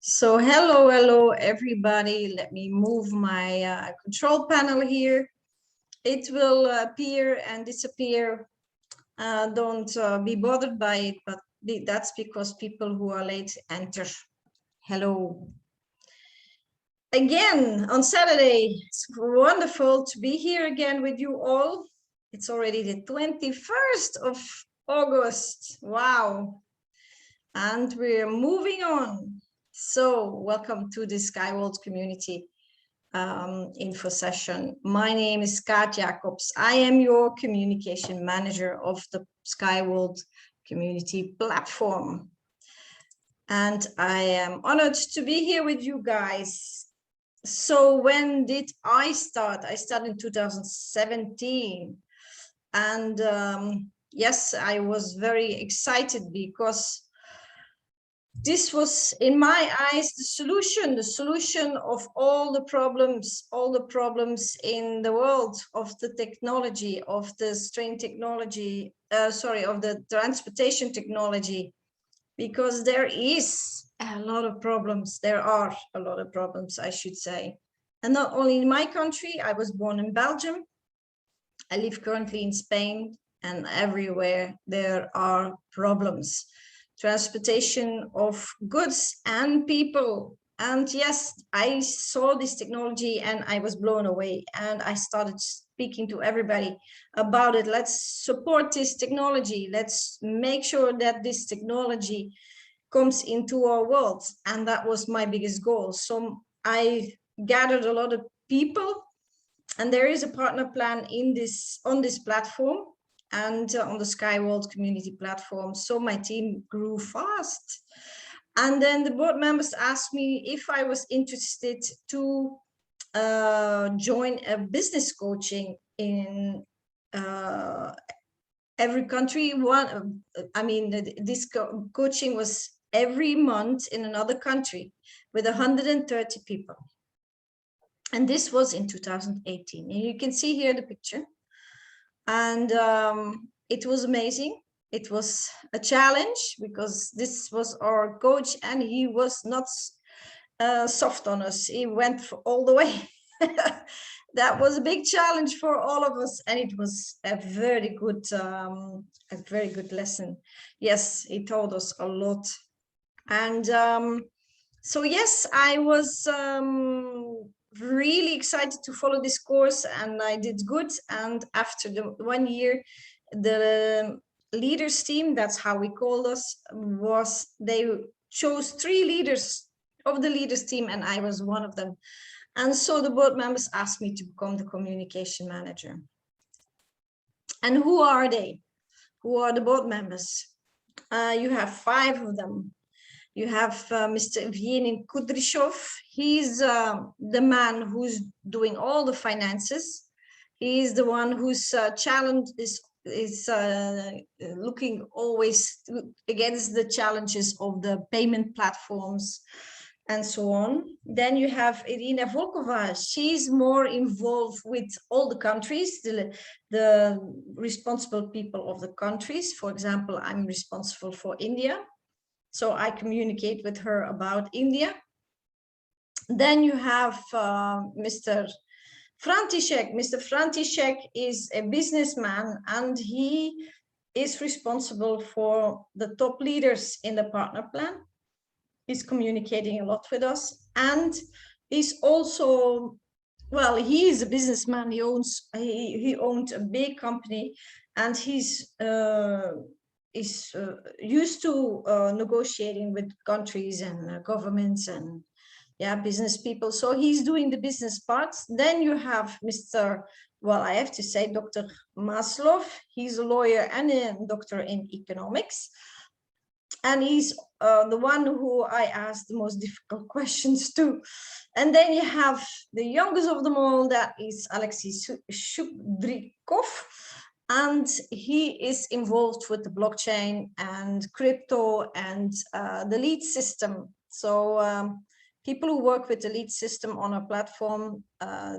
So hello everybody. Let me move my control panel here. It will appear and disappear. Don't be bothered by it, but that's because people who are late enter. Hello. Again on Saturday. It's wonderful to be here again with you all. It's already the 21st of August. Wow. And we're moving on. So welcome to the SkyWorld community info session. My name is Kaat Jacobs. I am your communication manager of the SkyWorld community platform. And I am honored to be here with you guys. So when did I start? I started in 2017. And yes, I was very excited because this was, in my eyes, the solution of all the problems in the world of the technology, of the string technology, of the transportation technology, because there is a lot of problems. There are a lot of problems, I should say. And not only in my country, I was born in Belgium. I live currently in Spain, and everywhere there are problems. Transportation of goods and people. And yes, I saw this technology and I was blown away, and I started speaking to everybody about it. Let's support this technology. Let's make sure that this technology comes into our world. And that was my biggest goal. So I gathered a lot of people, and there is a partner plan on this platform and on the SkyWorld community platform. So my team grew fast. And then the board members asked me if I was interested to join a business coaching in every country. This coaching was every month in another country with 130 people. And this was in 2018. And you can see here the picture. And it was amazing. It was a challenge because this was our coach and he was not soft on us. He went all the way. That was a big challenge for all of us, and it was a very good lesson. Yes, he taught us a lot. And so yes, I was really excited to follow this course, and I did good. And after the 1 year, the leaders team, that's how we called us, they chose 3 leaders of the leaders team, and I was one of them. And so the board members asked me to become the communication manager. And who are they? Who are the board members? You have 5 of them. You have Mr. Evgeny Kudryshov. He's the man who's doing all the finances. He's the one whose challenge is looking always against the challenges of the payment platforms and so on. Then you have Irina Volkova. She's more involved with all the countries, the responsible people of the countries. For example, I'm responsible for India. So I communicate with her about India. Then you have Mr. František. Mr. František is a businessman, and he is responsible for the top leaders in the partner plan. He's communicating a lot with us, and he's also, well, he is a businessman. He owned a big company, and he's used to negotiating with countries and governments and business people. So he's doing the business parts. Then you have Mr. Well, I have to say Dr. Maslov. He's a lawyer and a doctor in economics. And he's the one who I asked the most difficult questions to. And then you have the youngest of them all, that is Alexei Shubdrikov. And he is involved with the blockchain and crypto and the lead system. So people who work with the lead system on our platform,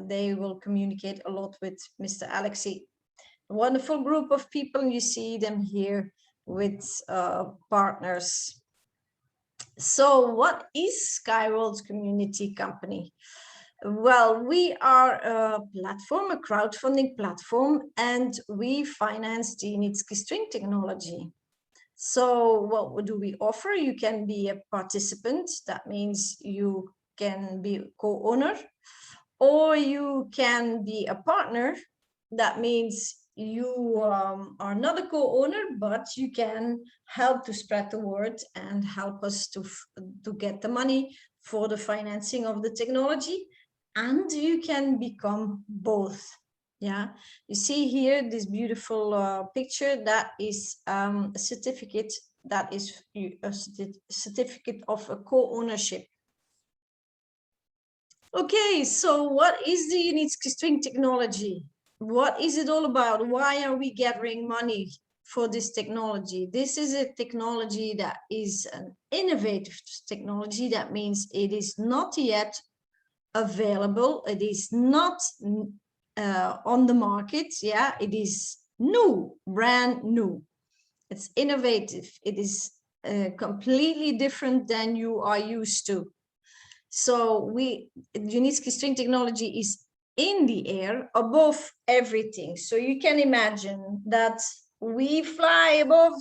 they will communicate a lot with Mr. Alexei. A wonderful group of people, and you see them here with partners. So what is Skyworld's community company? Well, we are a platform, a crowdfunding platform, and we finance the Unitsky String Technology. So what do we offer? You can be a participant. That means you can be a co-owner, or you can be a partner. That means you are not a co-owner, but you can help to spread the word and help us to get the money for the financing of the technology. And you can become both. Yeah, you see here this beautiful picture. That is a certificate. That is a certificate of a co-ownership. Okay, so what is the Unitsky String Technology? What is it all about? Why are we gathering money for this technology? This is a technology that is an innovative technology. That means it is not yet available. It is not on the market. Yeah, it is new, brand new. It's innovative. It is completely different than you are used to. So Unitsky String Technology is in the air above everything. So you can imagine that we fly above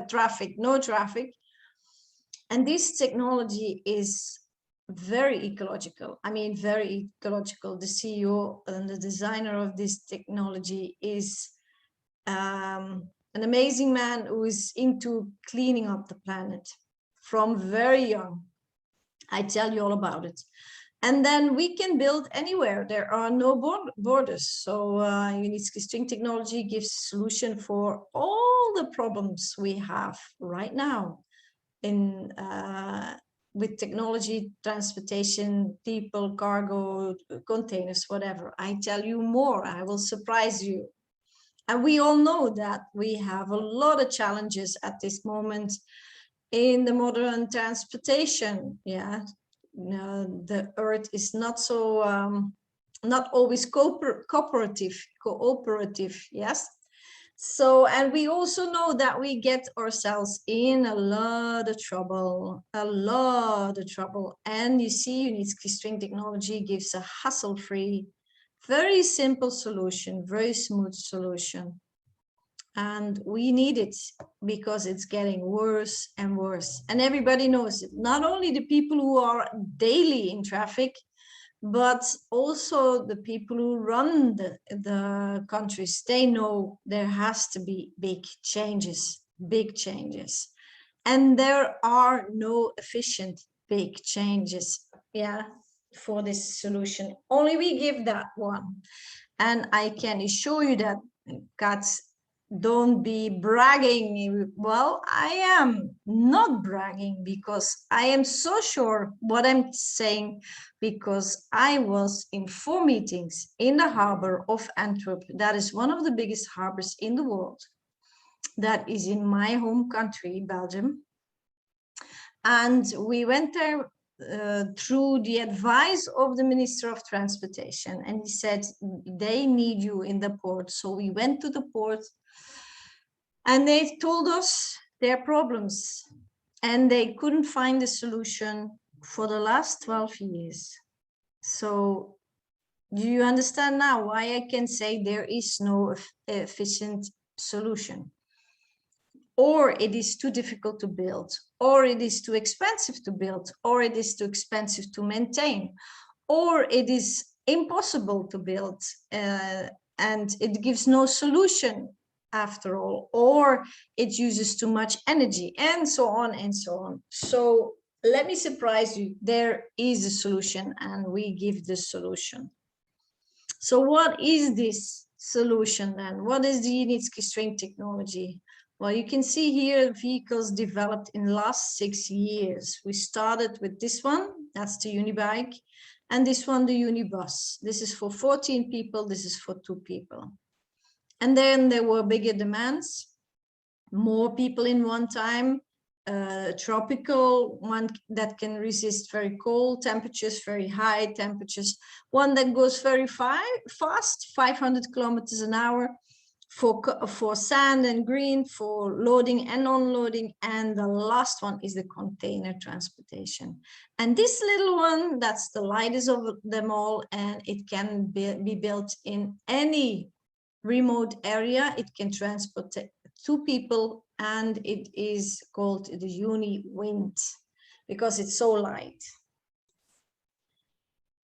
traffic, no traffic. And this technology is very ecological. I mean, very ecological. The CEO and the designer of this technology is an amazing man who is into cleaning up the planet from very young. I tell you all about it. And then we can build anywhere. There are no borders. So Unitsky String Technology gives a solution for all the problems we have right now in with technology, transportation, people, cargo, containers, whatever. I tell you more. I will surprise you. And we all know that we have a lot of challenges at this moment in the modern transportation. Yeah, the earth is not so not always cooperative. Yes. So, and we also know that we get ourselves in a lot of trouble. And you see, Unitsky String Technology gives a hassle-free, very simple solution, very smooth solution. And we need it because it's getting worse and worse. And everybody knows it. Not only the people who are daily in traffic, but also the people who run the countries. They know there has to be big changes. And there are no efficient big changes, yeah, for this solution. Only we give that one. And I can assure you that, Kaat, don't be bragging. Well, I am not bragging because I am so sure what I'm saying, because I was in 4 meetings in the harbor of Antwerp. That is one of the biggest harbors in the world. That is in my home country, Belgium. And we went there through the advice of the Minister of Transportation. And he said, they need you in the port. So we went to the port. And they told us their problems, and they couldn't find a solution for the last 12 years. So do you understand now why I can say there is no efficient solution? Or it is too difficult to build, or it is too expensive to build, or it is too expensive to maintain, or it is impossible to build, and it gives no solution after all, or it uses too much energy, and so on and so on. So let me surprise you, there is a solution, and we give the solution. So what is this solution then? What is the Unitsky String Technology? Well, you can see here vehicles developed in the last 6 years. We started with this one, that's the Unibike, and this one, the Unibus. This is for 14 people, this is for 2 people. And then there were bigger demands, more people in one time, tropical, one that can resist very cold temperatures, very high temperatures, one that goes very fast, 500 kilometers an hour, for sand and green, for loading and unloading, and the last one is the container transportation. And this little one, that's the lightest of them all, and it can be built in any remote area. It can transport 2 people, and it is called the Uni-Wind because it's so light.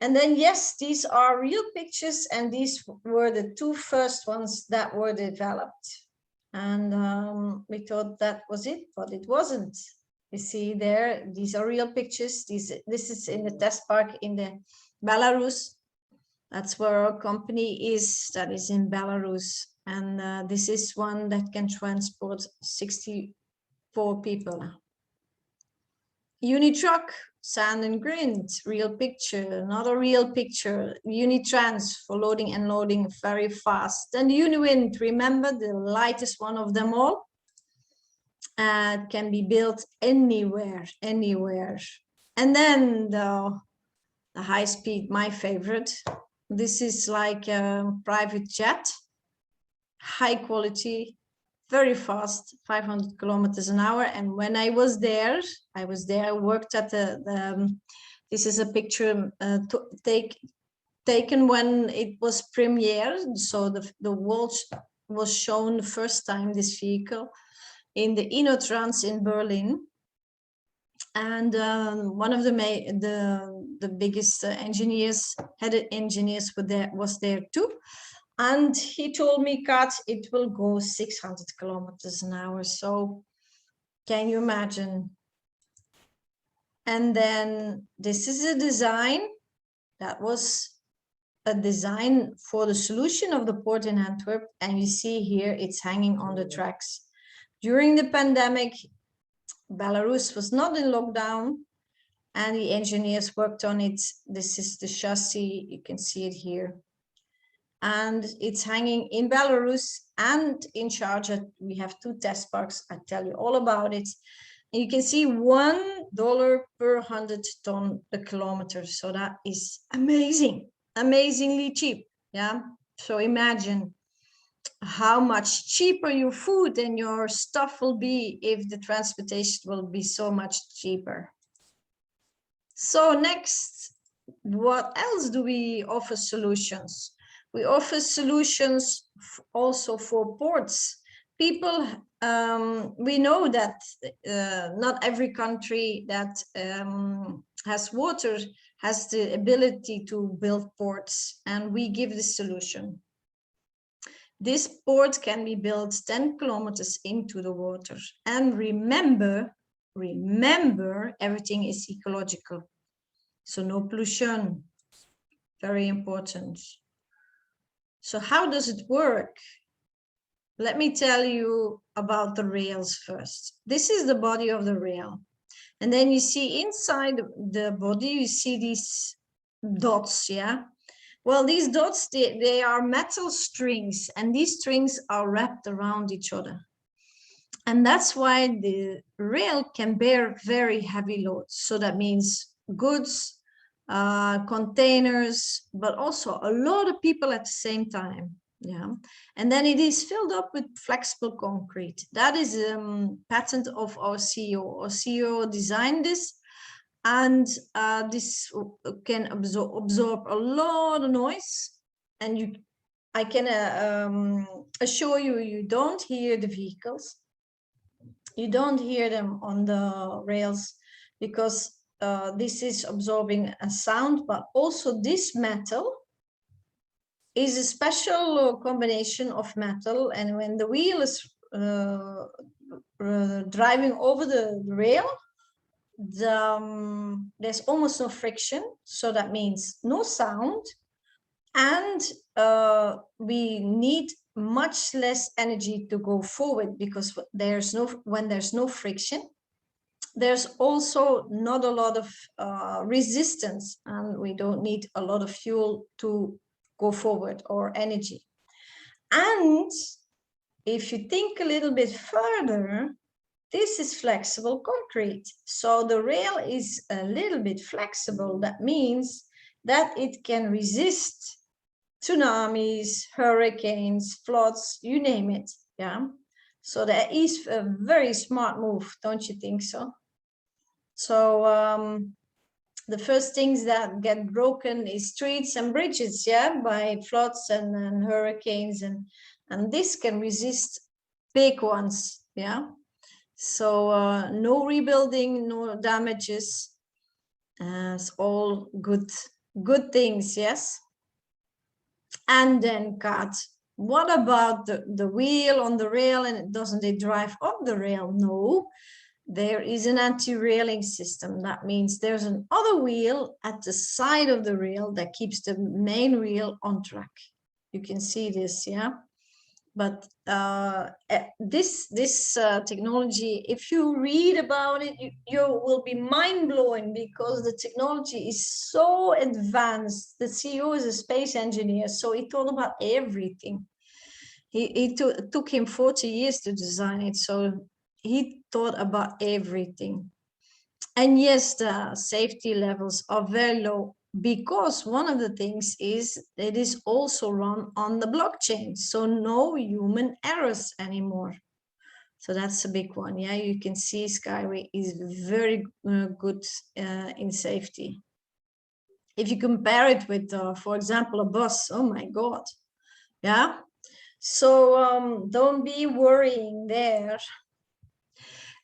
And then, yes, these are real pictures, and these were the 2 first ones that were developed. And we thought that was it, but it wasn't. You see there, these are real pictures. This is in the test park in the Belarus. That's where our company is, that is in Belarus. And this is one that can transport 64 people. Unitruck, sand and grind, real picture, another real picture. Unitrans for loading and loading very fast. Then the Uniwind, remember, the lightest one of them all. Can be built anywhere, anywhere. And then the high speed, my favorite. This is like a private jet, high quality, very fast, 500 kilometers an hour. And when I was there, I worked at this is a picture taken when it was premiered. So the world was shown the first time, this vehicle, in the Inotrans in Berlin. And one of the biggest engineers, head engineers was there too. And he told me, Kaat, it will go 600 kilometers an hour. So can you imagine? And then this is a design that was a design for the solution of the port in Antwerp. And you see here, it's hanging on the tracks. During the pandemic, Belarus was not in lockdown, and the engineers worked on it. This is the chassis, you can see it here. And it's hanging in Belarus and in Sharjah. We have 2 test parks. I'll tell you all about it. And you can see $1 per 100 ton a kilometer. So that is amazing, amazingly cheap. Yeah. So imagine how much cheaper your food and your stuff will be if the transportation will be so much cheaper. So next, what else do we offer solutions? We offer solutions also for ports. People, we know that not every country that has water has the ability to build ports, and we give the solution. This port can be built 10 kilometers into the water. And remember, everything is ecological. So no pollution, very important. So how does it work? Let me tell you about the rails first. This is the body of the rail. And then you see inside the body, you see these dots, yeah? Well, these dots, they are metal strings, and these strings are wrapped around each other. And that's why the rail can bear very heavy loads. So that means goods, containers, but also a lot of people at the same time. Yeah. And then it is filled up with flexible concrete. That is a patent of our CEO. Our CEO designed this. And this can absorb a lot of noise, and I can assure you, you don't hear the vehicles. You don't hear them on the rails because this is absorbing a sound, but also this metal is a special combination of metal, and when the wheel is driving over the rail, there's almost no friction, so that means no sound, and we need much less energy to go forward because when there's no friction, there's also not a lot of resistance, and we don't need a lot of fuel to go forward or energy. And if you think a little bit further, this is flexible concrete. So the rail is a little bit flexible. That means that it can resist tsunamis, hurricanes, floods, you name it. Yeah. So that is a very smart move, don't you think so? So the first things that get broken is streets and bridges, yeah, by floods and hurricanes, and this can resist big ones, yeah. So no rebuilding, no damages, it's all good things, yes. And then Kat, what about the wheel on the rail, and doesn't it drive up the rail? No, there is an anti-railing system. That means there's another wheel at the side of the rail that keeps the main wheel on track. You can see this, yeah. But this technology, if you read about it, you will be mind-blowing, because the technology is so advanced. The CEO is a space engineer, so he thought about everything. It took him 40 years to design it, so he thought about everything. And yes, the safety levels are very low, because one of the things is it is also run on the blockchain, so no human errors anymore. So that's a big one. Yeah, you can see Skyway is very good in safety. If you compare it with, for example, a bus, oh my God. Yeah. So don't be worrying there.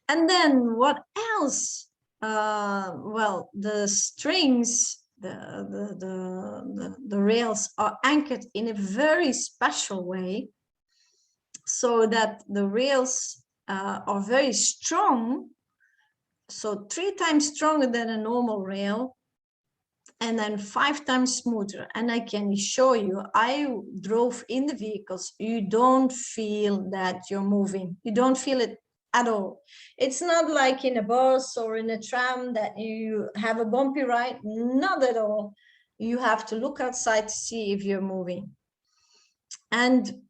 And then what else? Well, the strings, the rails are anchored in a very special way, so that the rails are very strong, so 3 times stronger than a normal rail, and then 5 times smoother. And I can show you, I drove in the vehicles, you don't feel that you're moving, you don't feel it at all. It's not like in a bus or in a tram that you have a bumpy ride, not at all. You have to look outside to see if you're moving. And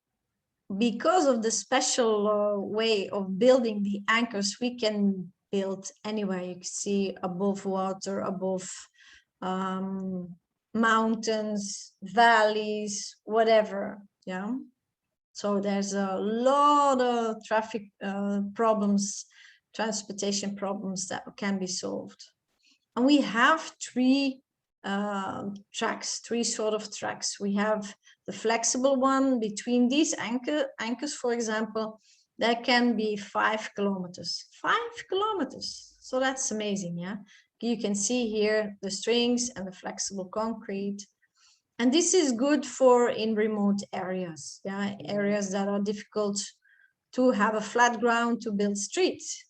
because of the special way of building the anchors, we can build anywhere. You can see above water, above mountains, valleys, whatever. Yeah. So there's a lot of traffic problems, transportation problems that can be solved. And we have three tracks, three sort of tracks. We have the flexible one between these anchors, for example, that can be 5 kilometers. 5 kilometers. So that's amazing, yeah. You can see here the strings and the flexible concrete. And this is good for in remote areas, yeah, areas that are difficult to have a flat ground to build streets.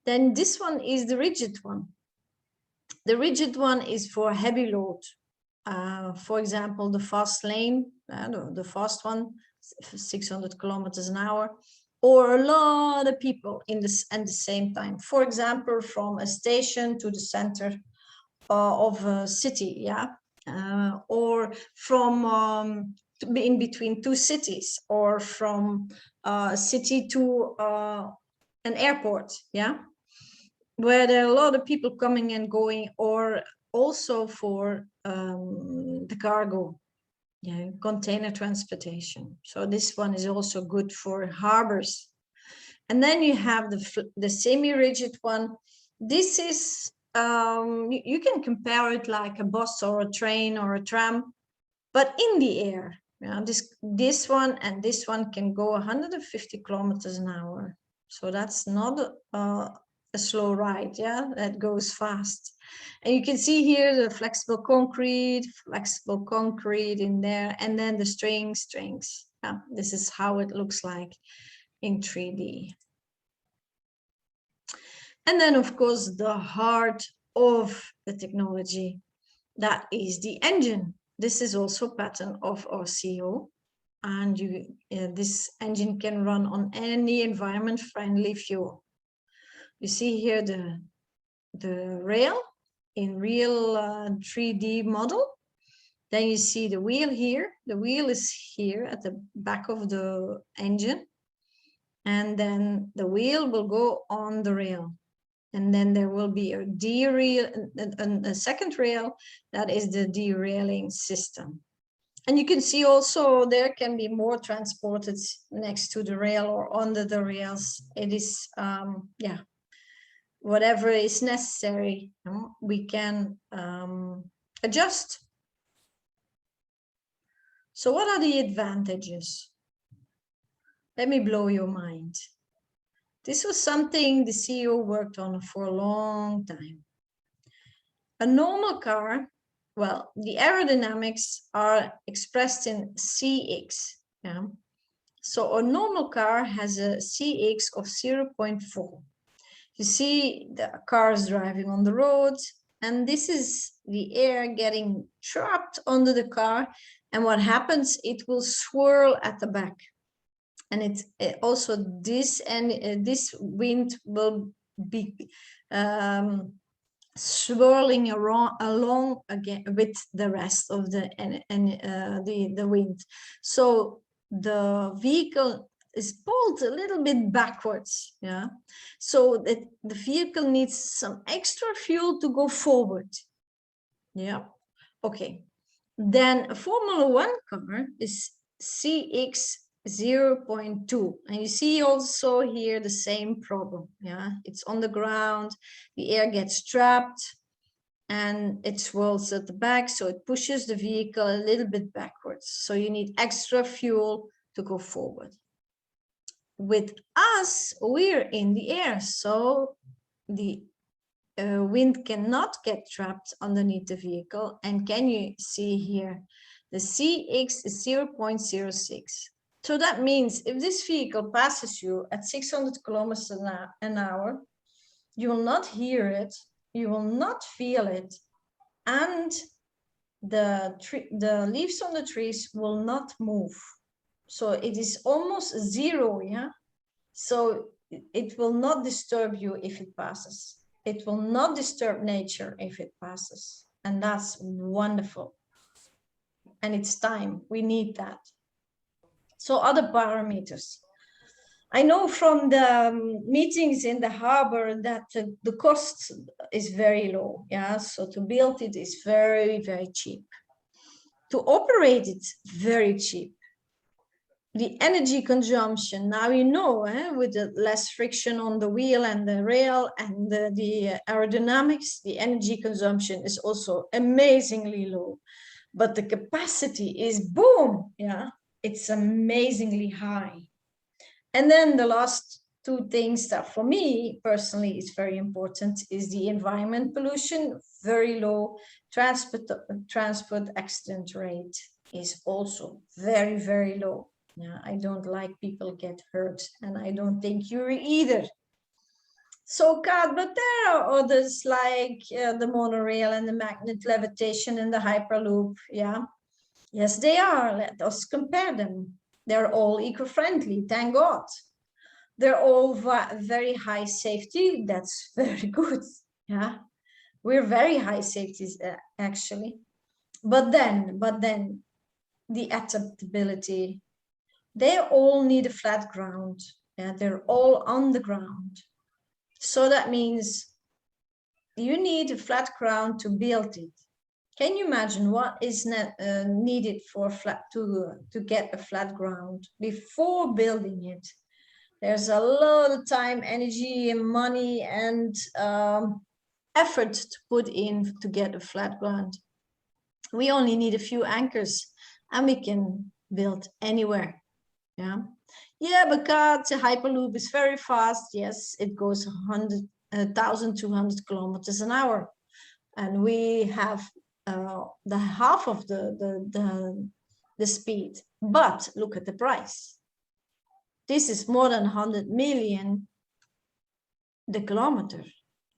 Then this one is the rigid one. The rigid one is for heavy load. For example, the fast lane, the fast one, 600 kilometers an hour, or a lot of people in this at the same time. For example, from a station to the center of a city, yeah, or from in between two cities, or from a city to an airport, yeah, where there are a lot of people coming and going, or also for the cargo, yeah, container transportation. So this one is also good for harbors. And then you have the semi-rigid one. This is you can compare it like a bus or a train or a tram, but in the air. Yeah, this one and this one can go 150 kilometers an hour. So that's not a slow ride, yeah, that goes fast. And you can see here the flexible concrete in there, and then the strings. Yeah, this is how it looks like in 3D. And then, of course, the heart of the technology, that is the engine. This is also a pattern of our CEO. And this engine can run on any environment-friendly fuel. You see here the rail in real 3D model. Then you see the wheel here. The wheel is here at the back of the engine. And then the wheel will go on the rail. And then there will be a derail, a second rail, that is the derailing system. And you can see also there can be more transported next to the rail or under the rails. It is, yeah, whatever is necessary, we can adjust. So what are the advantages? Let me blow your mind. This was something the CEO worked on for a long time. A normal car, well, the aerodynamics are expressed in CX. Yeah? So a normal car has a CX of 0.4. You see the cars driving on the road, and this is the air getting trapped under the car. And what happens, it will swirl at the back. And it also this wind will be swirling along again with the rest of the wind. So the vehicle is pulled a little bit backwards, yeah. So that the vehicle needs some extra fuel to go forward. Yeah. Okay. Then a Formula One car is CX 0.2, and you see also here the same problem. Yeah, it's on the ground, the air gets trapped and it swirls at the back, so it pushes the vehicle a little bit backwards, so you need extra fuel to go forward. With us, we're in the air, so the wind cannot get trapped underneath the vehicle. And can you see here, the CX is 0.06. So that means if this vehicle passes you at 600 kilometers an hour, you will not hear it, you will not feel it, and the leaves on the trees will not move. So it is almost zero, yeah? So it will not disturb you if it passes. It will not disturb nature if it passes. And that's wonderful. And it's time, we need that. So other parameters. I know from the meetings in the harbor that the cost is very low. Yeah, so to build it is very, very cheap. To operate it, very cheap. The energy consumption, now you know, with the less friction on the wheel and the rail and the aerodynamics, the energy consumption is also amazingly low. But the capacity is boom, yeah, it's amazingly high. And then the last two things that for me personally is very important is the environment pollution, very low. Transport accident rate is also very, very low. Yeah, I don't like people get hurt, and I don't think you either. So, Kat, but there are others like the monorail and the magnet levitation and the hyperloop. Yeah, yes, they are. Let us compare them. They're all eco-friendly, thank God. They're all very high safety. That's very good. Yeah, we're very high safety actually. But then the adaptability. They all need a flat ground. Yeah, they're all on the ground. So that means you need a flat ground to build it. Can you imagine what is needed for to get a flat ground before building it? There's a lot of time, energy, and money, and effort to put in to get a flat ground. We only need a few anchors, and we can build anywhere. Yeah, but Kat, the hyperloop is very fast. Yes, it goes 1,200 kilometers an hour, and we have the half of the speed. But look at the price. This is more than 100 million the kilometer,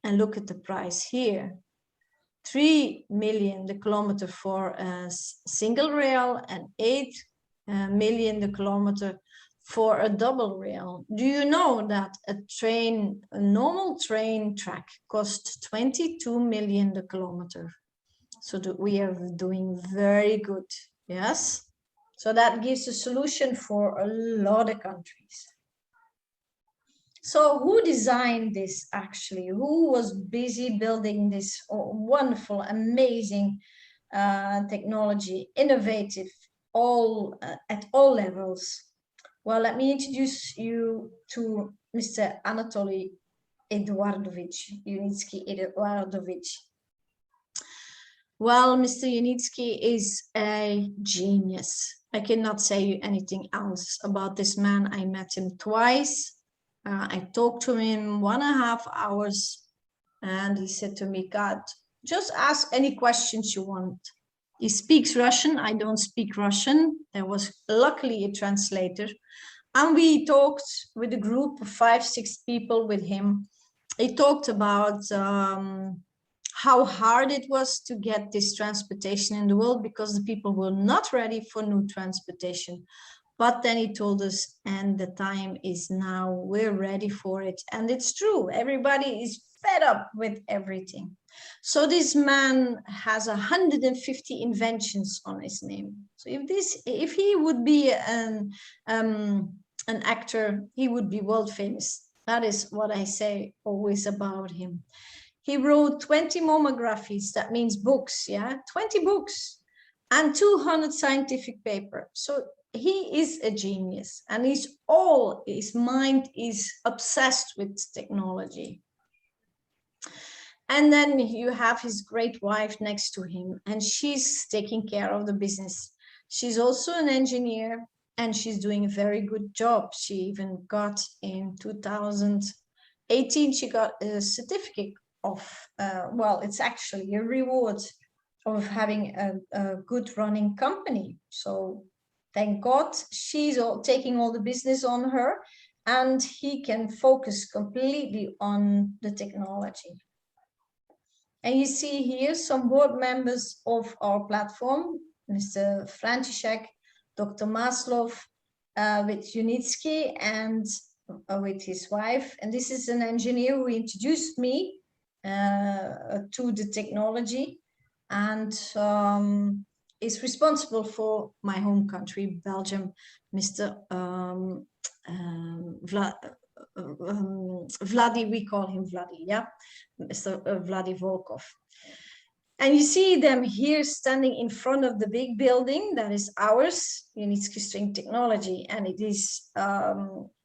and look at the price here. 3 million the kilometer for a single rail and 8 million the kilometer for a double rail. Do you know that a normal train track costs 22 million the kilometer? So we are doing very good, yes? So that gives a solution for a lot of countries. So who designed this actually? Who was busy building this wonderful, amazing technology, innovative at all levels. Well, let me introduce you to Mr. Anatoly Eduardovich, Unitsky Eduardovich. Well, Mr. Unitsky is a genius. I cannot say anything else about this man. I met him twice. I talked to him 1.5 hours, and he said to me, "God, just ask any questions you want." He speaks Russian. I don't speak Russian. There was luckily a translator. And we talked with a group of 5-6 people with him. He talked about how hard it was to get this transportation in the world because the people were not ready for new transportation. But then he told us, and the time is now, we're ready for it. And it's true, everybody is fed up with everything. So this man has 150 inventions on his name. So if he would be an actor, he would be world famous. That is what I say always about him. He wrote 20 monographies, that means books, yeah, 20 books and 200 scientific papers. So he is a genius, and his mind is obsessed with technology. And then you have his great wife next to him, and she's taking care of the business. She's also an engineer, and she's doing a very good job. She even got in 2018, she got a certificate of, well, it's actually a reward of having a good running company. So thank God she's taking all the business on her, and he can focus completely on the technology. And you see here some board members of our platform, Mr. František, Dr. Maslov, with Unitsky and with his wife. And this is an engineer who introduced me to the technology, and is responsible for my home country, Belgium, Mr. Vladi, we call him Vladi, yeah, Mr. Vladi Volkov. And you see them here standing in front of the big building that is ours, Unitsky String Technology, and it is,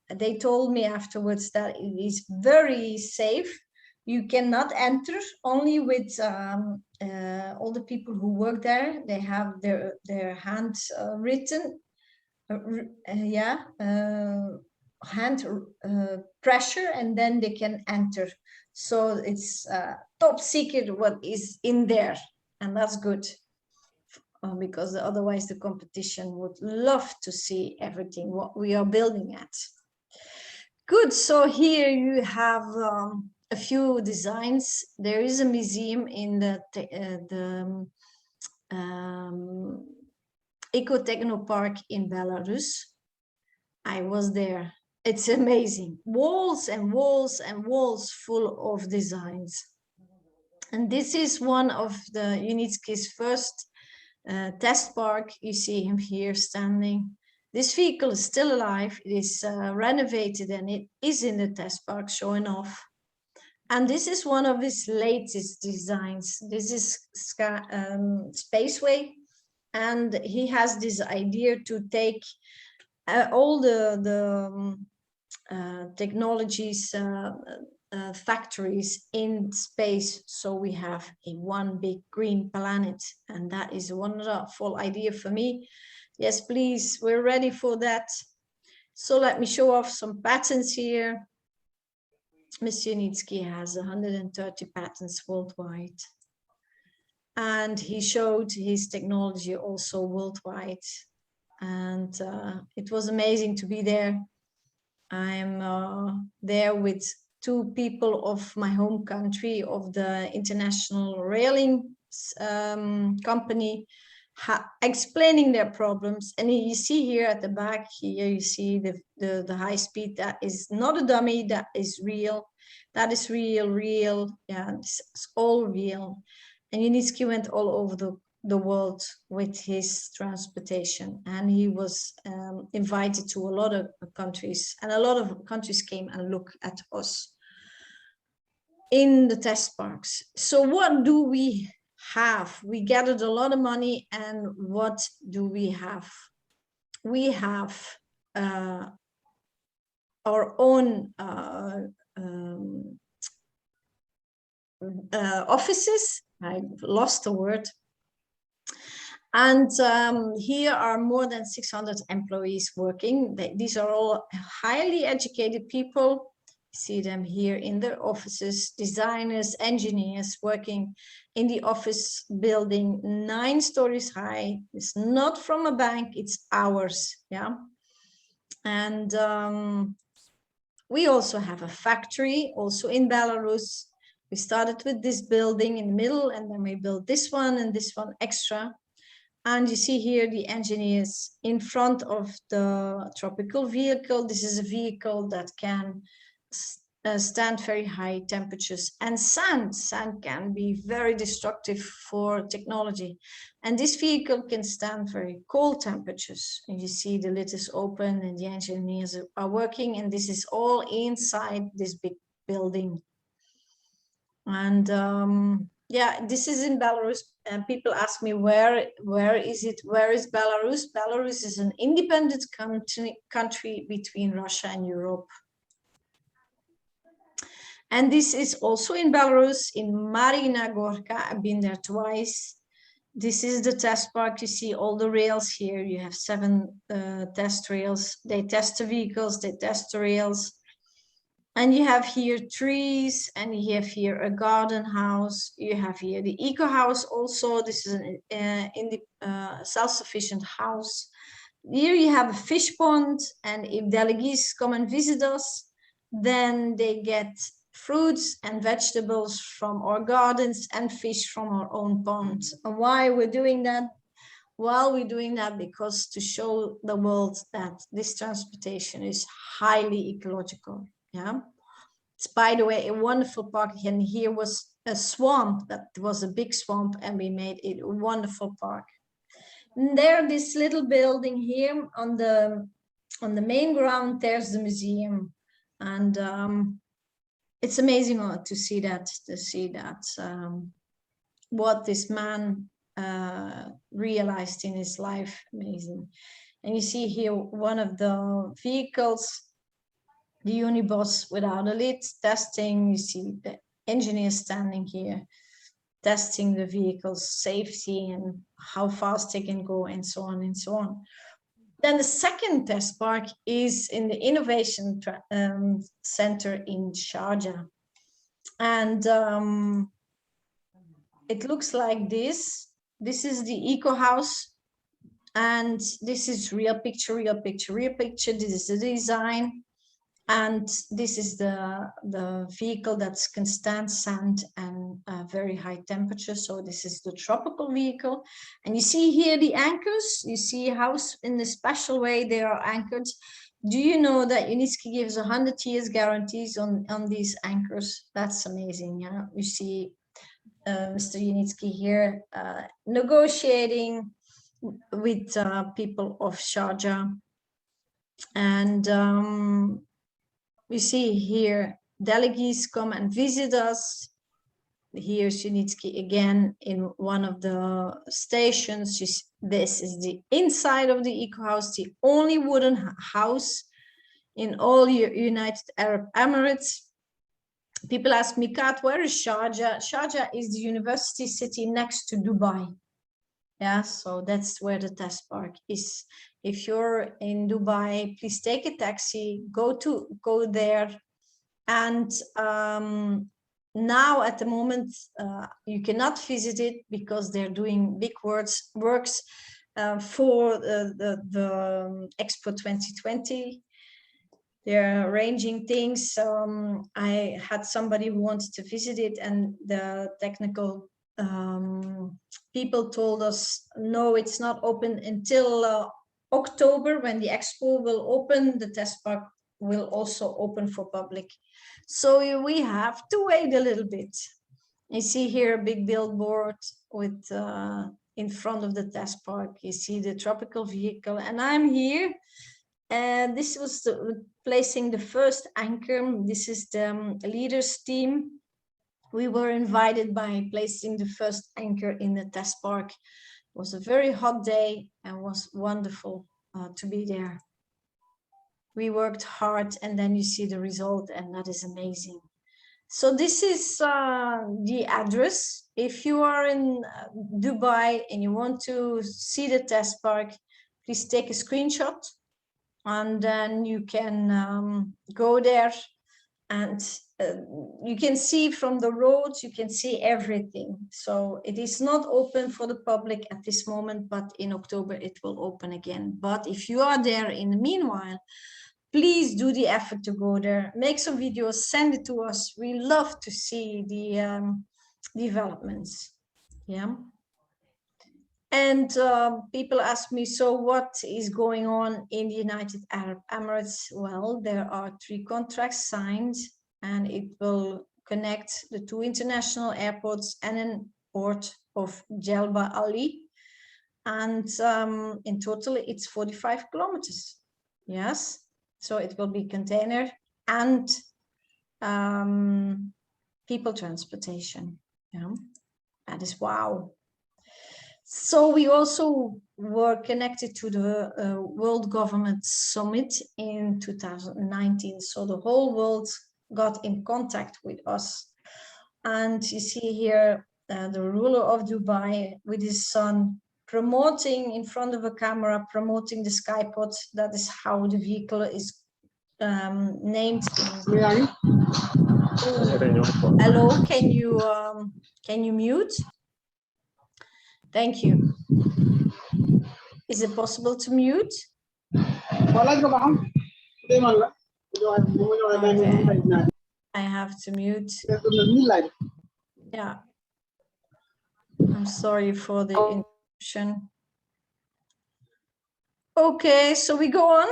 they told me afterwards that it is very safe. You cannot enter, only with all the people who work there. They have their hands written, hand pressure, and then they can enter. So it's top secret what is in there, and that's good, because otherwise the competition would love to see everything what we are building at. Good, so here you have a few designs. There is a museum in the Ecotechno Park in Belarus. I was there. It's amazing. Walls and walls and walls full of designs. And this is one of the Unitsky's first test park. You see him here standing. This vehicle is still alive. It is renovated, and it is in the test park showing off. And this is one of his latest designs. This is Spaceway, and he has this idea to take all the technologies, factories in space, so we have one big green planet, and that is a wonderful idea for me. Yes, please, we're ready for that. So let me show off some patents here. Mr. Unitsky has 130 patents worldwide, and he showed his technology also worldwide, and it was amazing to be there. I'm there with 2 people of my home country, of the international railing company, explaining their problems. And you see here at the back here, you see the high speed. That is not a dummy, that is real. That is real. Yeah, it's all real. And Unitsky went all over the world with his transportation, and he was invited to a lot of countries, and a lot of countries came and looked at us in the test parks. So what do we have? We gathered a lot of money, and what do we have? We have our own offices. I lost the word. And here are more than 600 employees working. These are all highly educated people. You see them here in their offices, designers, engineers working in the office building 9 stories high. It's not from a bank, it's ours. Yeah. And we also have a factory also in Belarus. We started with this building in the middle, and then we built this one and this one extra. And you see here the engineers in front of the tropical vehicle. This is a vehicle that can stand very high temperatures, and sand can be very destructive for technology. And this vehicle can stand very cold temperatures. And you see the lid is open and the engineers are working, and this is all inside this big building. And yeah, this is in Belarus, and people ask me, where is it? Where is Belarus? Belarus is an independent country between Russia and Europe. And this is also in Belarus, in Marina Gorka. I've been there twice. This is the test park. You see all the rails here. You have 7 test rails. They test the vehicles, they test the rails. And you have here trees, and you have here a garden house. You have here the eco house also. This is an self-sufficient house. Here you have a fish pond, and if delegates come and visit us, then they get fruits and vegetables from our gardens and fish from our own pond. And why we're doing that? Well, we're doing that because to show the world that this transportation is highly ecological. Yeah, it's, by the way, a wonderful park. And here was a swamp that was a big swamp, and we made it a wonderful park. And there, this little building here on the main ground, there's the museum, and it's amazing to see that. What this man realized in his life. Amazing. And you see here one of the vehicles, the Unibus without a lid, testing. You see the engineer standing here testing the vehicle's safety and how fast they can go, and so on and so on. Then the second test park is in the Innovation Center in Sharjah. And it looks like this. This is the eco house, and this is real picture, real picture, real picture. This is the design. And this is the vehicle that can stand sand and very high temperature. So this is the tropical vehicle. And you see here the anchors. You see how in a special way they are anchored. Do you know that Unitsky gives 100 years guarantees on these anchors? That's amazing. Yeah, you see Mr. Unitsky here negotiating with people of Sharjah. And we see here delegates come and visit us. Here's Unitsky again in one of the stations. This is the inside of the eco house, the only wooden house in all United Arab Emirates. People ask me, Kaat, where is Sharjah? Sharjah is the university city next to Dubai. Yeah, so that's where the test park is. If you're in Dubai, please take a taxi, go there. And now at the moment, you cannot visit it because they're doing big works for the Expo 2020. They're arranging things. I had somebody who wanted to visit it, and the technical people told us, no, it's not open until October, when the expo will open. The test park will also open for public. So we have to wait a little bit. You see here a big billboard with in front of the test park. You see the tropical vehicle, and I'm here. And this was placing the first anchor. This is the leaders team. We were invited by placing the first anchor in the test park. It was a very hot day and was wonderful to be there. We worked hard, and then you see the result, and that is amazing. So this is the address. If you are in Dubai and you want to see the test park, please take a screenshot, and then you can go there, and you can see from the roads, you can see everything. So it is not open for the public at this moment, but in October it will open again. But if you are there in the meanwhile, please do the effort to go there, make some videos, send it to us. We love to see the developments. Yeah. And people ask me, so what is going on in the United Arab Emirates? Well, there are 3 contracts signed, and it will connect the 2 international airports and an port of Jelba Ali. And in total, it's 45 kilometers. Yes. So it will be container and people transportation. Yeah, that is wow. So we also were connected to the World Government Summit in 2019. So the whole world got in contact with us. And you see here the ruler of Dubai with his son promoting in front of a camera, promoting the Skypod. That is how the vehicle is named. Hello, can you mute? Thank you. Is it possible to mute? Okay. I have to mute. Yeah. I'm sorry for the interruption. Okay, so we go on.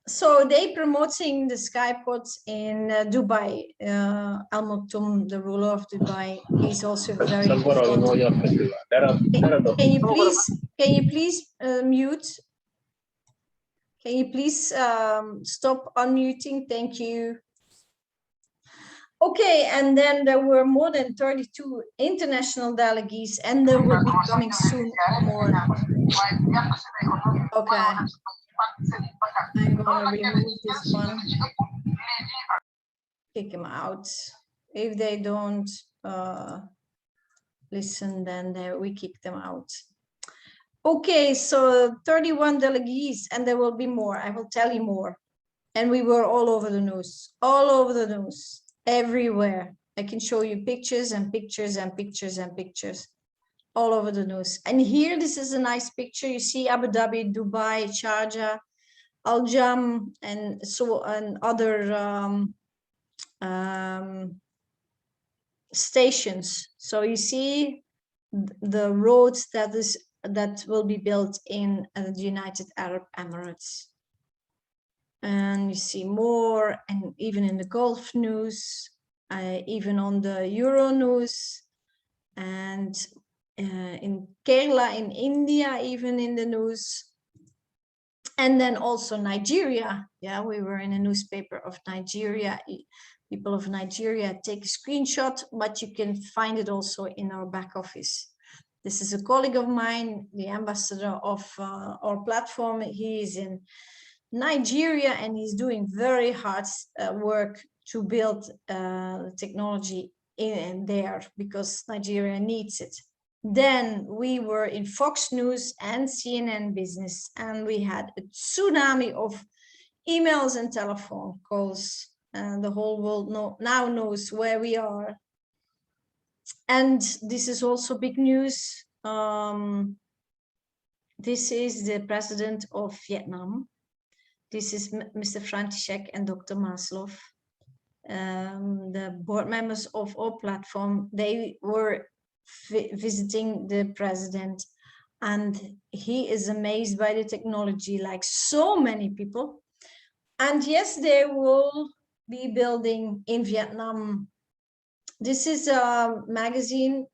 So they promoting the Skypods in Dubai. Al Maktoum, the ruler of Dubai, is also very. Can you please mute? Can you please stop unmuting? Thank you. Okay, and then there were more than 32 international delegates, and there will be coming soon more. Okay. I'm gonna remove this one. Kick them out. If they don't listen, then we kick them out. Okay, so 31 delegates, and there will be more. I will tell you more. And we were all over the news, everywhere. I can show you pictures and pictures and pictures and pictures all over the news. And here, this is a nice picture. You see Abu Dhabi, Dubai, Sharjah, Al Jam, and so and other stations. So you see the roads that will be built in the United Arab Emirates. And you see more, and even in the Gulf news, even on the Euro news, and in Kerala, in India, even in the news. And then also Nigeria. Yeah, we were in a newspaper of Nigeria. People of Nigeria take a screenshot, but you can find it also in our back office. This is a colleague of mine, the ambassador of our platform. He is in Nigeria, and he's doing very hard work to build technology in there because Nigeria needs it. Then we were in Fox News and CNN Business, and we had a tsunami of emails and telephone calls. And the whole world now knows where we are. And this is also big news. This is the president of Vietnam. This is Mr. František and Dr. Maslow, the board members of our platform. They were visiting the president, and he is amazed by the technology, like so many people. And yes, they will be building in Vietnam. This is a magazine,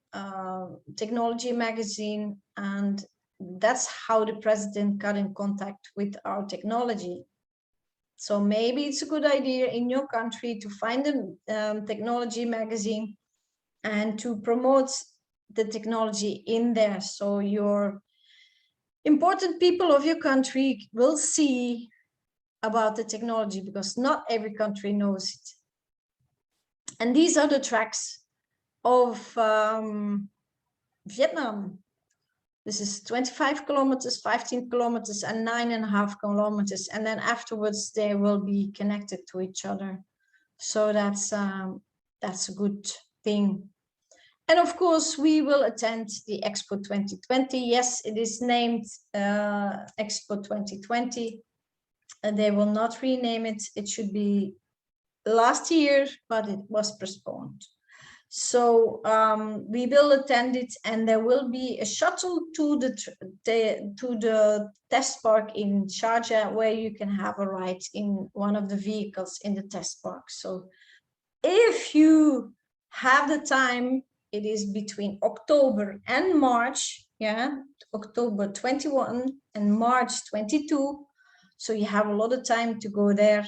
technology magazine, and that's how the president got in contact with our technology. So maybe it's a good idea in your country to find a technology magazine and to promote the technology in there. So your important people of your country will see about the technology, because not every country knows it. And these are the tracks of Vietnam. This is 25 kilometers, 15 kilometers, and 9.5 kilometers. And then afterwards, they will be connected to each other. So that's a good thing. And of course, we will attend the Expo 2020. Yes, it is named Expo 2020. And they will not rename it. It should be last year, but it was postponed. So we will attend it, and there will be a shuttle to the test park in Sharjah, where you can have a ride in one of the vehicles in the test park. So if you have the time, it is between October and March, October 21 and March 22. So you have a lot of time to go there,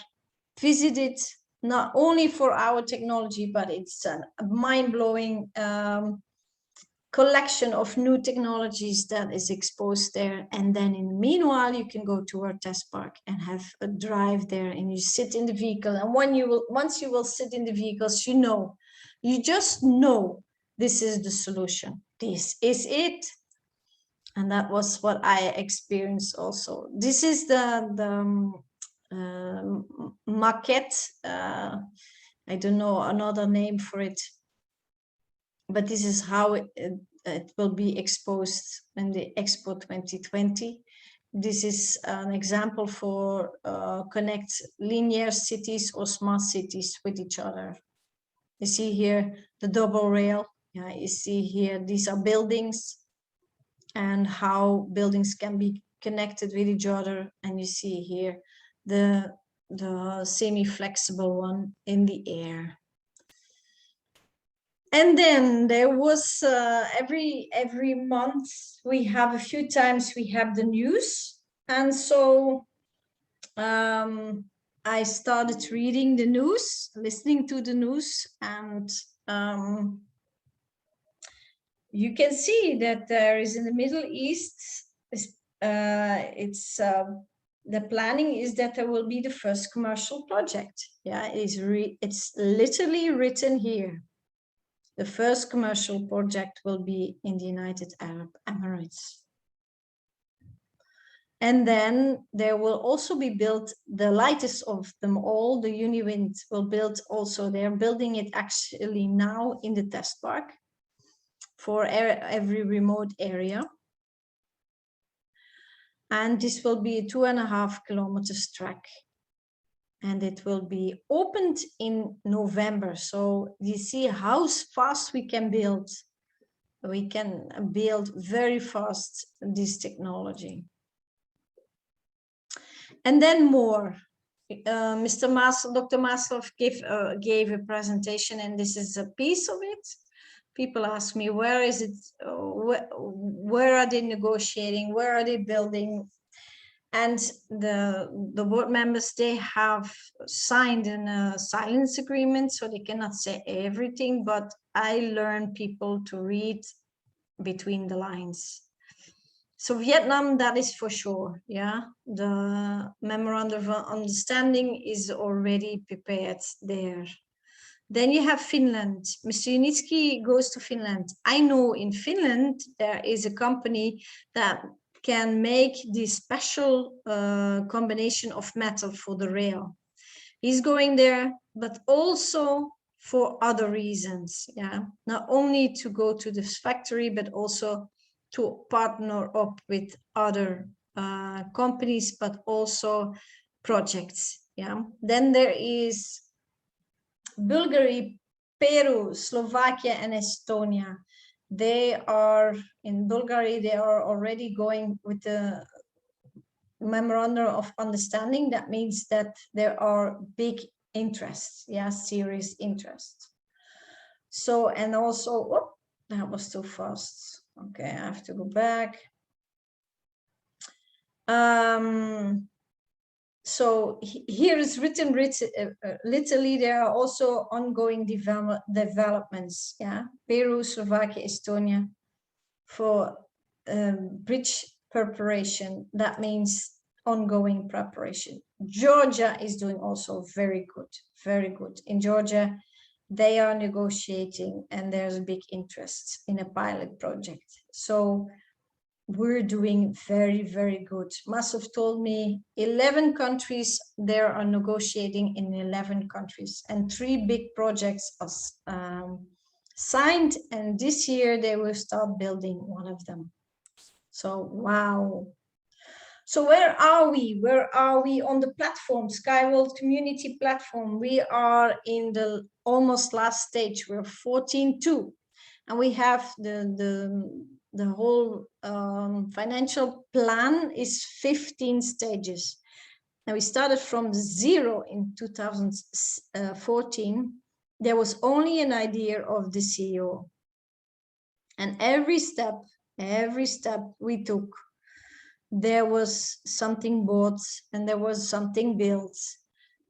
visit it, not only for our technology, but it's a mind-blowing collection of new technologies that is exposed there. And then in the meanwhile, you can go to our test park and have a drive there, and you sit in the vehicle. And once you will sit in the vehicles, you just know this is the solution. This is it. And that was what I experienced also. This is the maquette. I don't know another name for it, but this is how it will be exposed in the Expo 2020. This is an example for connect linear cities or smart cities with each other. You see here the double rail. Yeah, you see here, these are buildings and how buildings can be connected with each other. And you see here the semi-flexible one in the air. And then there was every month, we have a few times we have the news. And so I started reading the news, listening to the news, and you can see that there is in the Middle East, the planning is that there will be the first commercial project. Yeah, it's literally written here. The first commercial project will be in the United Arab Emirates. And then there will also be built the lightest of them all, the Uniwind will build also. They're building it actually now in the test park for every remote area. And this will be a 2.5 kilometers track. And it will be opened in November. So you see how fast we can build. We can build very fast this technology. And then more. Dr. Maslov gave a presentation, and this is a piece of it. People ask me, where is it? Where are they negotiating? Where are they building? And the board members, they have signed a silence agreement, so they cannot say everything, but I learn people to read between the lines. So Vietnam, that is for sure, yeah. The memorandum of understanding is already prepared there. Then you have Finland. Mr. Unitsky goes to Finland. I know in Finland there is a company that can make this special combination of metal for the rail. He's going there, but also for other reasons. Yeah, not only to go to this factory, but also to partner up with other companies, but also projects. Yeah. Then there is Bulgaria, Peru, Slovakia, and Estonia. They are in Bulgaria, they are already going with the memorandum of understanding. That means that there are big interests, yeah, serious interests. So, and also, whoop, that was too fast. Okay, I have to go back. So here is written literally, there are also ongoing developments, yeah, Peru, Slovakia, Estonia, for bridge preparation. That means ongoing preparation. Georgia is doing also very good, very good. In Georgia, they are negotiating and there's a big interest in a pilot project. So we're doing very, very good. Masov told me 11 countries, there are negotiating in 11 countries, and 3 big projects are signed, and this year they will start building one of them. So, wow. So where are we? Where are we on the platform, Skyworld Community Platform? We are in the almost last stage. We're 14.2, and we have the whole financial plan is 15 stages. Now we started from 0 in 2014. There was only an idea of the CEO, and every step we took, there was something bought and there was something built.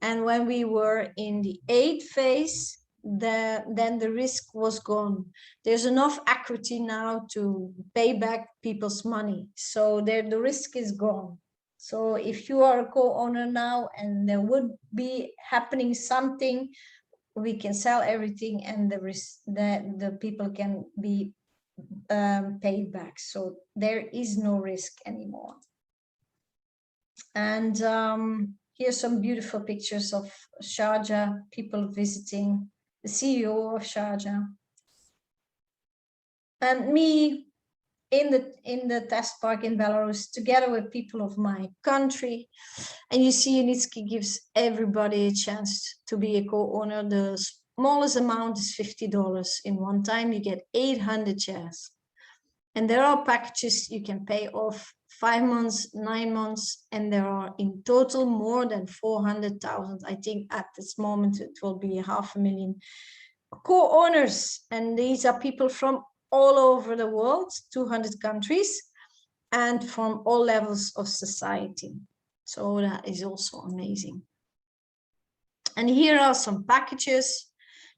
And when we were in the 8th phase, then the risk was gone. There's enough equity now to pay back people's money. So there, the risk is gone. So if you are a co-owner now and there would be happening something, we can sell everything and the risk that the people can be paid back. So there is no risk anymore. And here's some beautiful pictures of Sharjah, people visiting, the CEO of Sharjah, and me in the test park in Belarus, together with people of my country. And you see, Unitsky gives everybody a chance to be a co-owner. The smallest amount is $50. In one time, you get 800 shares. And there are packages you can pay off 5 months, 9 months, and there are in total more than 400,000. I think at this moment it will be 500,000 co-owners, and these are people from all over the world, 200 countries, and from all levels of society. So that is also amazing. And here are some packages.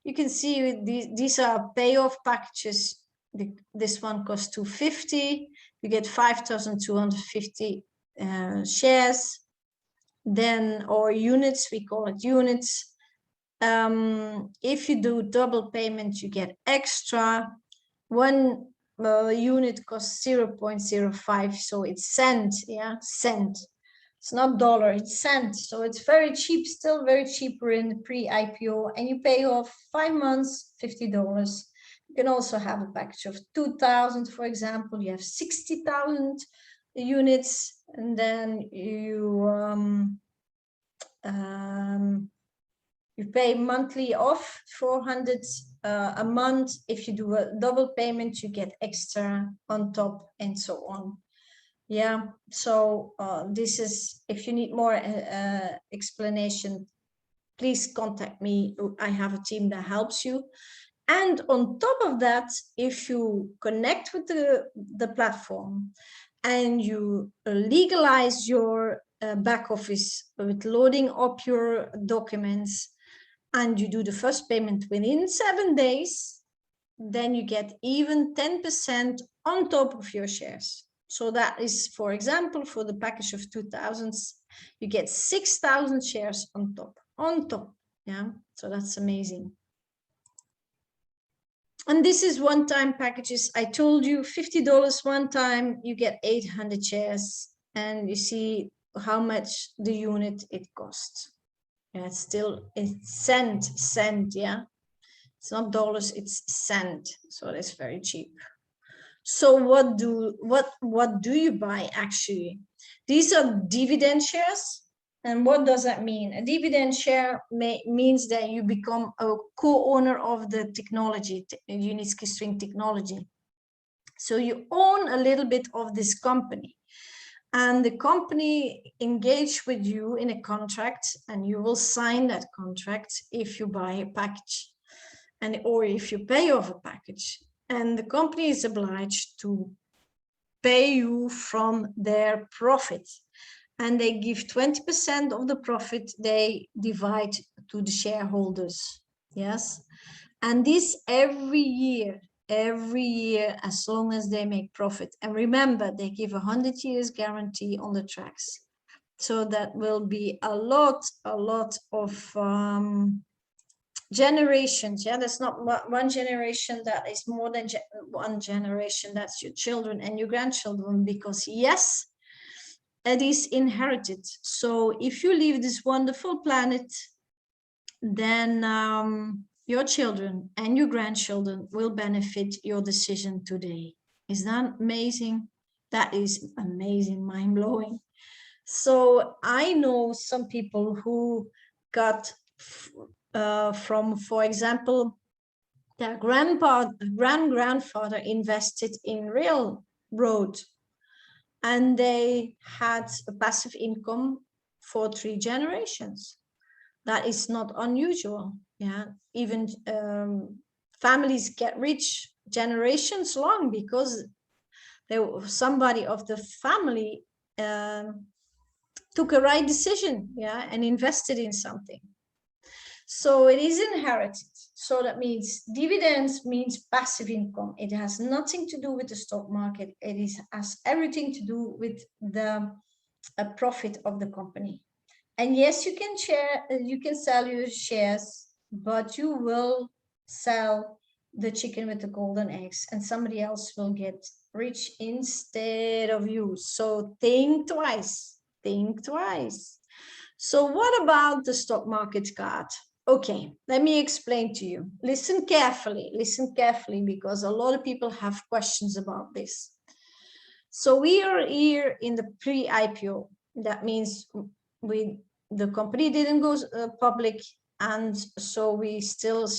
You can see these are payoff packages. This one costs $250. You get 5,250 shares. Then, or units, we call it units. If you do double payment, you get extra. One unit costs 0.05, so it's cent, yeah, cent. It's not dollar, it's cent. So it's very cheap, still very cheaper in the pre-IPO, and you pay off 5 months, $50. You can also have a package of 2,000, for example. You have 60,000 units, and then you pay monthly off 400 a month. If you do a double payment, you get extra on top, and so on. Yeah, so this is, if you need more explanation, please contact me. I have a team that helps you. And on top of that, if you connect with the platform and you legalize your back office with loading up your documents, and you do the first payment within 7 days, then you get even 10% on top of your shares. So that is, for example, for the package of 2,000, you get 6,000 shares on top, yeah, so that's amazing. And this is one-time packages. I told you $50 one time, you get 800 shares, and you see how much the unit it costs. Yeah, it's cent, yeah. It's not dollars, it's cent, so that's very cheap. So what do you buy actually? These are dividend shares. And what does that mean? A dividend share means that you become a co-owner of the technology, Unitsky String Technology. So you own a little bit of this company, and the company engage with you in a contract, and you will sign that contract if you buy a package, or if you pay off a package. And the company is obliged to pay you from their profit. and they give 20% of the profit, they divide to the shareholders. Yes. And this every year, as long as they make profit. And remember, they give 100 years guarantee on the tracks. So that will be a lot of generations. Yeah, that's not one generation, that is more than one generation. That's your children and your grandchildren, because yes, it is inherited. So if you leave this wonderful planet, then your children and your grandchildren will benefit your decision today. Is that amazing? That is amazing, mind-blowing. So I know some people who got from, for example, their grandfather invested in railroad, and they had a passive income for 3 generations. That is not unusual. Yeah, even families get rich generations long because somebody of the family took a right decision, yeah, and invested in something. So it is inherited. So that means dividends means passive income. It has nothing to do with the stock market. It has everything to do with the profit of the company. And yes, you can sell your shares, but you will sell the chicken with the golden eggs, and somebody else will get rich instead of you. So think twice, think twice. So what about the stock market, Kaat? Okay, let me explain to you. Listen carefully, because a lot of people have questions about this. So we are here in the pre-IPO. That means the company didn't go public, and so we still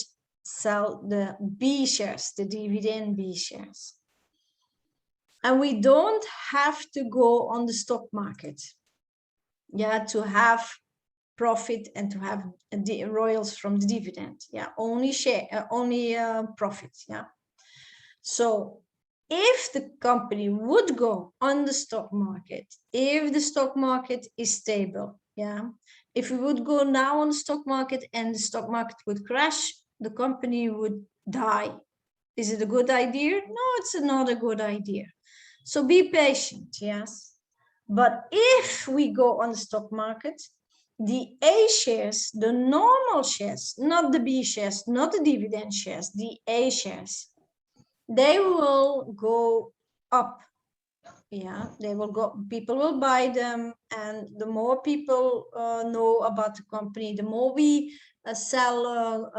sell the B shares, the dividend B shares. And we don't have to go on the stock market, yeah, to have profit and to have the royals from the dividend. Yeah, only profit. Yeah. So if the company would go on the stock market, if the stock market is stable, yeah, if we would go now on the stock market and the stock market would crash, the company would die. Is it a good idea? No, it's not a good idea. So be patient, yes. But if we go on the stock market, the A shares, the normal shares, not the B shares, not the dividend shares, the A shares, they will go up. Yeah, they will go, people will buy them, and the more people know about the company, the more we sell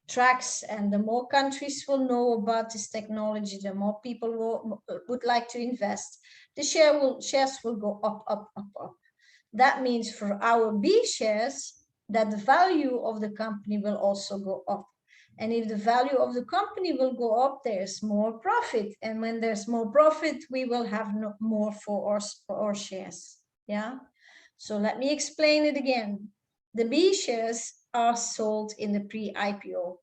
tracks, and the more countries will know about this technology, the more people would like to invest. The shares will go up. That means for our B shares, that the value of the company will also go up. And if the value of the company will go up, there's more profit. And when there's more profit, we will have more for our shares. Yeah. So let me explain it again. The B shares are sold in the pre-IPO.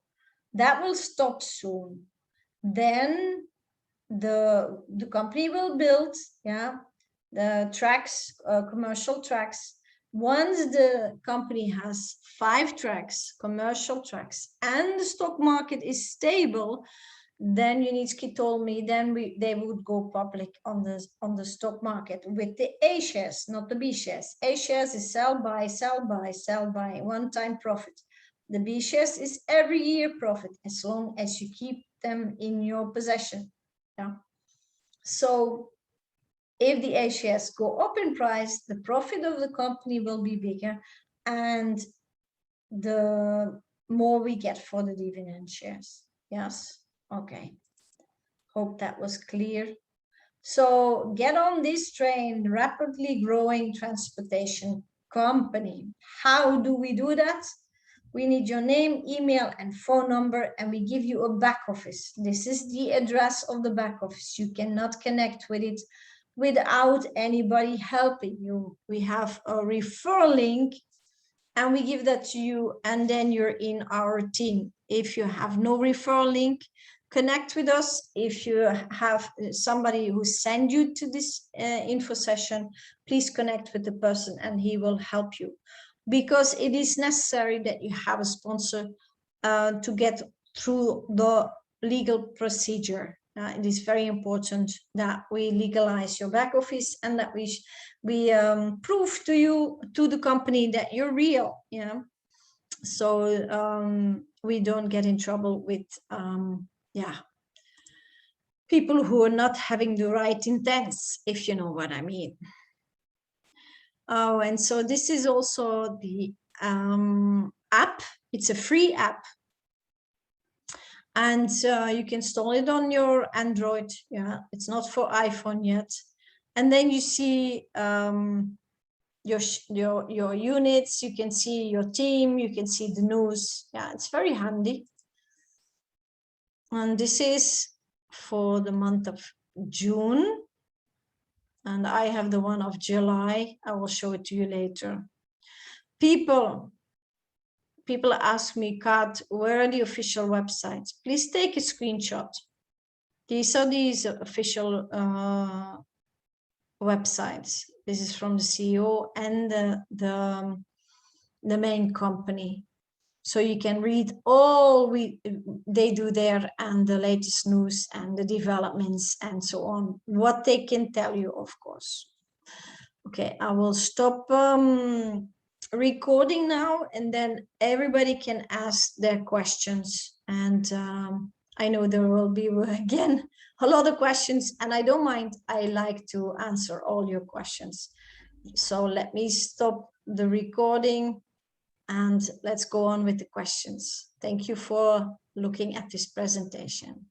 That will stop soon. Then the company will build, yeah, the tracks, commercial tracks. Once the company has 5 tracks, commercial tracks, and the stock market is stable, then Unitsky told me, then they would go public on the stock market with the A shares, not the B shares. A shares is sell, buy, one-time profit. The B shares is every year profit, as long as you keep them in your possession. Yeah. So if the A shares go up in price, the profit of the company will be bigger, and the more we get for the dividend shares. Yes, okay. Hope that was clear. So get on this train, rapidly growing transportation company. How do we do that? We need your name, email, and phone number, and we give you a back office. This is the address of the back office. You cannot connect with it without anybody helping you. We have a referral link, and we give that to you, and then you're in our team. If you have no referral link, connect with us. If you have somebody who sent you to this info session, please connect with the person and he will help you, because it is necessary that you have a sponsor to get through the legal procedure. It is very important that we legalize your back office and that we prove to the company that you're real, so we don't get in trouble with people who are not having the right intents, if you know what I mean. Oh, and so this is also the app. It's a free app, and you can install it on your Android. Yeah, it's not for iPhone yet. And then you see your units, you can see your team, you can see the news. Yeah, it's very handy. And this is for the month of June, and I have the one of July. I will show it to you later. People ask me, Kaat, where are the official websites? Please take a screenshot. These are these official websites. This is from the CEO and the main company. So you can read all they do there, and the latest news and the developments and so on, what they can tell you, of course. Okay, I will stop recording now, and then everybody can ask their questions. And I know there will be again a lot of questions, and I don't mind. I like to answer all your questions. So let me stop the recording and let's go on with the questions. Thank you for looking at this presentation.